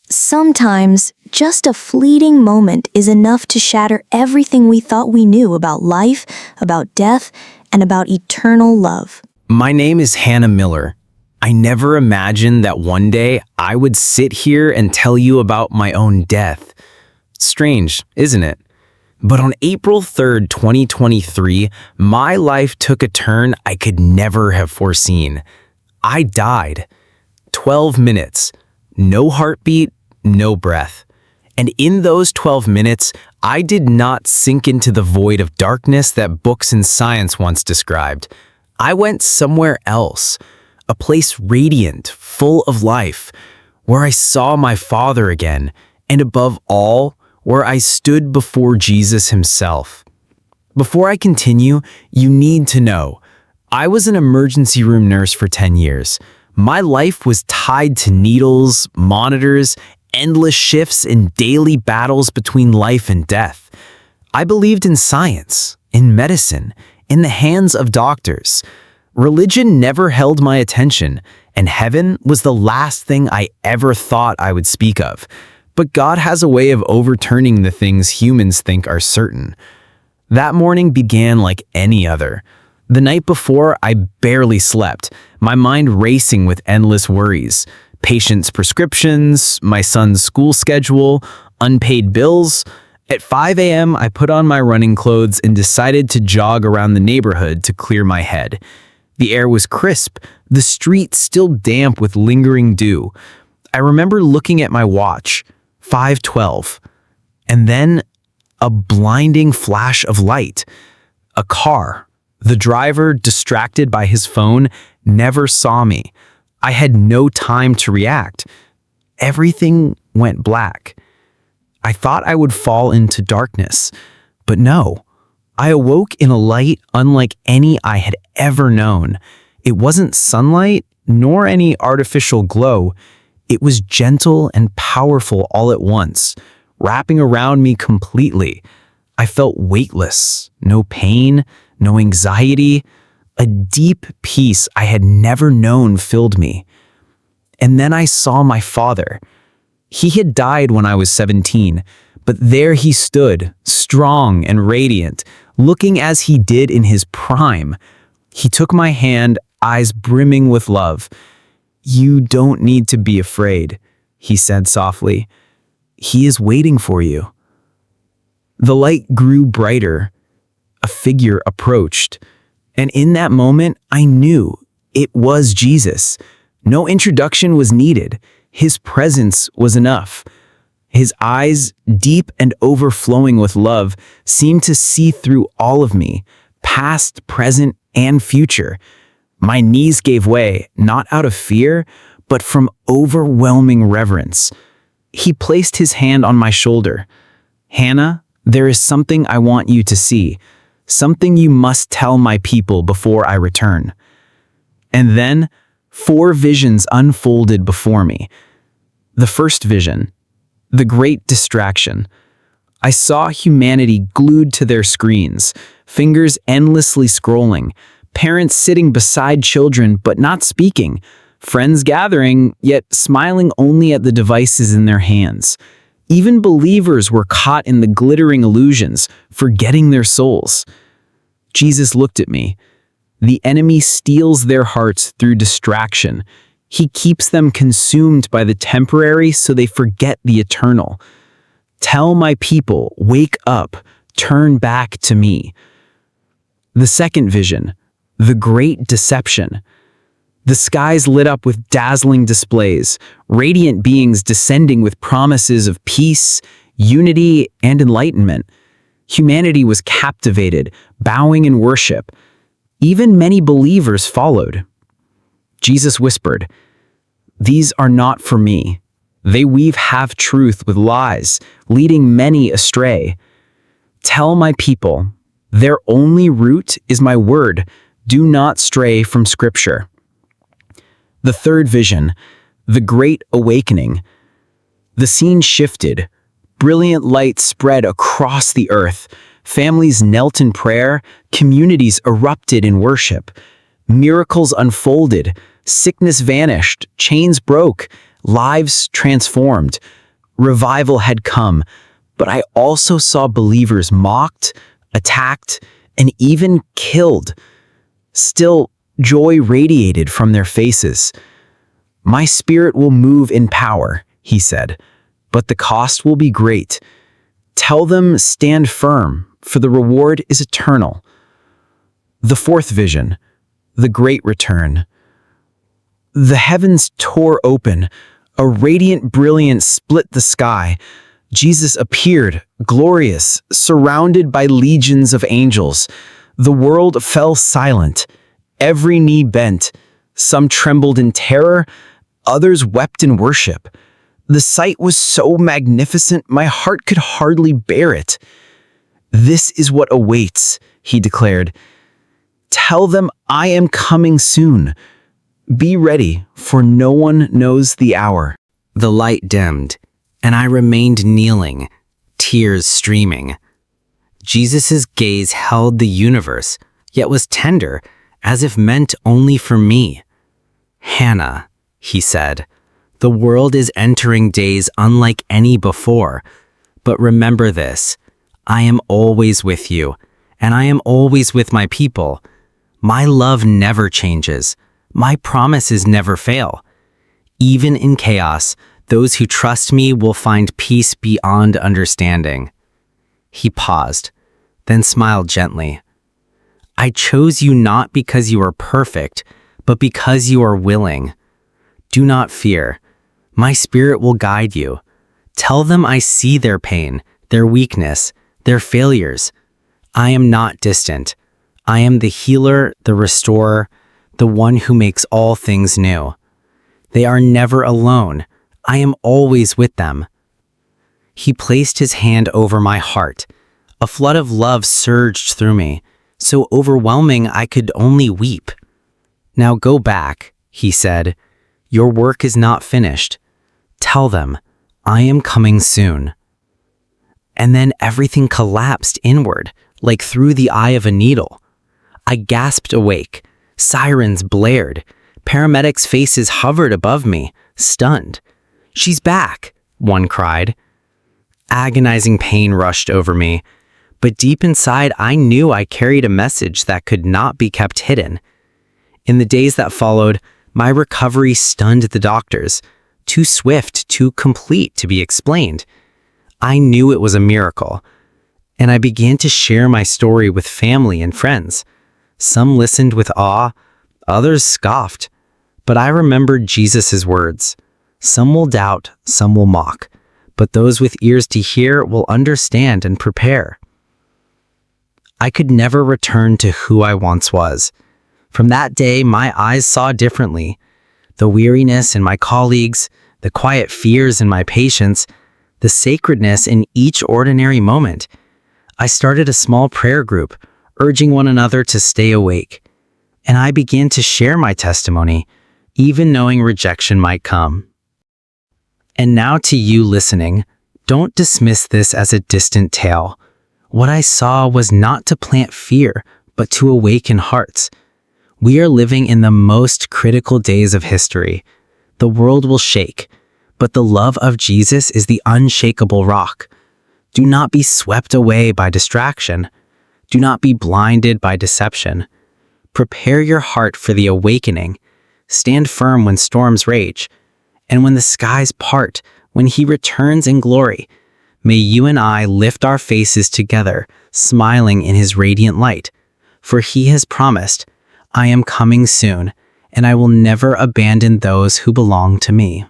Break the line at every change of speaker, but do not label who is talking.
Sometimes, just a fleeting moment is enough to shatter everything we thought we knew about life, about death, and about eternal love.
My name is Hannah Miller. I never imagined that one day I would sit here and tell you about my own death. Strange, isn't it? But on April 3rd, 2023, my life took a turn I could never have foreseen. I died. 12 minutes. No heartbeat, no breath. And in those 12 minutes, I did not sink into the void of darkness that books and science once described. I went somewhere else, a place radiant, full of life, where I saw my Father again, and above all, where I stood before Jesus himself. Before I continue, you need to know, I was an emergency room nurse for 10 years. My life was tied to needles, monitors, endless shifts, and daily battles between life and death. I believed in science, in medicine, in the hands of doctors. Religion never held my attention, and heaven was the last thing I ever thought I would speak of. But God has a way of overturning the things humans think are certain. That morning began like any other. The night before, I barely slept, my mind racing with endless worries. Patients' prescriptions, my son's school schedule, unpaid bills. At 5 a.m., I put on my running clothes and decided to jog around the neighborhood to clear my head. The air was crisp, the streets still damp with lingering dew. I remember looking at my watch, 5:12, and then a blinding flash of light. A car. The driver, distracted by his phone, never saw me. I had no time to react. Everything went black. I thought I would fall into darkness, but no. I awoke in a light unlike any I had ever known. It wasn't sunlight, nor any artificial glow. It was gentle and powerful all at once, wrapping around me completely. I felt weightless, no pain, no anxiety. A deep peace I had never known filled me. And then I saw my father. He had died when I was 17, but there he stood, strong and radiant, looking as he did in his prime. He took my hand, eyes brimming with love. "You don't need to be afraid," he said softly. "He is waiting for you." The light grew brighter. A figure approached. And in that moment, I knew it was Jesus. No introduction was needed. His presence was enough. His eyes, deep and overflowing with love, seemed to see through all of me, past, present, and future. My knees gave way, not out of fear, but from overwhelming reverence. He placed his hand on my shoulder. "Hannah, there is something I want you to see. Something you must tell my people before I return." And then 4 visions unfolded before me. The first vision, the great distraction. I saw humanity glued to their screens, fingers endlessly scrolling, parents sitting beside children but not speaking, friends gathering yet smiling only at the devices in their hands. Even believers were caught in the glittering illusions, forgetting their souls. Jesus looked at me. The enemy steals their hearts through distraction. He keeps them consumed by the temporary so they forget the eternal. Tell my people, wake up, turn back to me. The second vision, the great deception. The skies lit up with dazzling displays, radiant beings descending with promises of peace, unity, and enlightenment. Humanity was captivated, bowing in worship. Even many believers followed. Jesus whispered, "These are not for me. They weave half-truth with lies, leading many astray. Tell my people, their only root is my word. Do not stray from Scripture." The third vision, the Great Awakening. The scene shifted. Brilliant light spread across the earth. Families knelt in prayer. Communities erupted in worship. Miracles unfolded. Sickness vanished. Chains broke. lives transformed. Revival had come, but I also saw believers mocked, attacked, and even killed. Still, joy radiated from their faces. "My spirit will move in power," he said, "but the cost will be great. Tell them, stand firm, for the reward is eternal." The fourth vision, the great return. The heavens tore open. A radiant brilliance split the sky. Jesus appeared, glorious, surrounded by legions of angels. The world fell silent. Every knee bent. Some trembled in terror. Others wept in worship. The sight was so magnificent, my heart could hardly bear it. "This is what awaits," he declared. "Tell them I am coming soon. Be ready, for no one knows the hour." The light dimmed, and I remained kneeling, tears streaming. Jesus' gaze held the universe, yet was tender, as if meant only for me. "Hannah," he said, "the world is entering days unlike any before. But remember this, I am always with you, and I am always with my people. My love never changes. My promises never fail. Even in chaos, those who trust me will find peace beyond understanding." He paused, then smiled gently. "I chose you not because you are perfect, but because you are willing. Do not fear. My spirit will guide you. Tell them I see their pain, their weakness, their failures. I am not distant. I am the healer, the restorer, the one who makes all things new. They are never alone. I am always with them." He placed his hand over my heart. A flood of love surged through me, so overwhelming I could only weep. "Now go back," he said. "Your work is not finished. Tell them, I am coming soon." And then everything collapsed inward, like through the eye of a needle. I gasped awake. Sirens blared. Paramedics' faces hovered above me, stunned. "She's back," one cried. Agonizing pain rushed over me, but deep inside I knew I carried a message that could not be kept hidden. In the days that followed, my recovery stunned the doctors, too swift, too complete to be explained. I knew it was a miracle, and I began to share my story with family and friends. Some listened with awe, others scoffed, but I remembered Jesus' words. "Some will doubt, some will mock, but those with ears to hear will understand and prepare." I could never return to who I once was. From that day, my eyes saw differently. The weariness in my colleagues, the quiet fears in my patients, the sacredness in each ordinary moment. I started a small prayer group, urging one another to stay awake. And I began to share my testimony, even knowing rejection might come. And now to you listening, don't dismiss this as a distant tale. What I saw was not to plant fear, but to awaken hearts. We are living in the most critical days of history. The world will shake, but the love of Jesus is the unshakable rock. Do not be swept away by distraction. Do not be blinded by deception. Prepare your heart for the awakening. Stand firm when storms rage. And when the skies part, when he returns in glory, may you and I lift our faces together, smiling in his radiant light. For he has promised, "I am coming soon, and I will never abandon those who belong to me."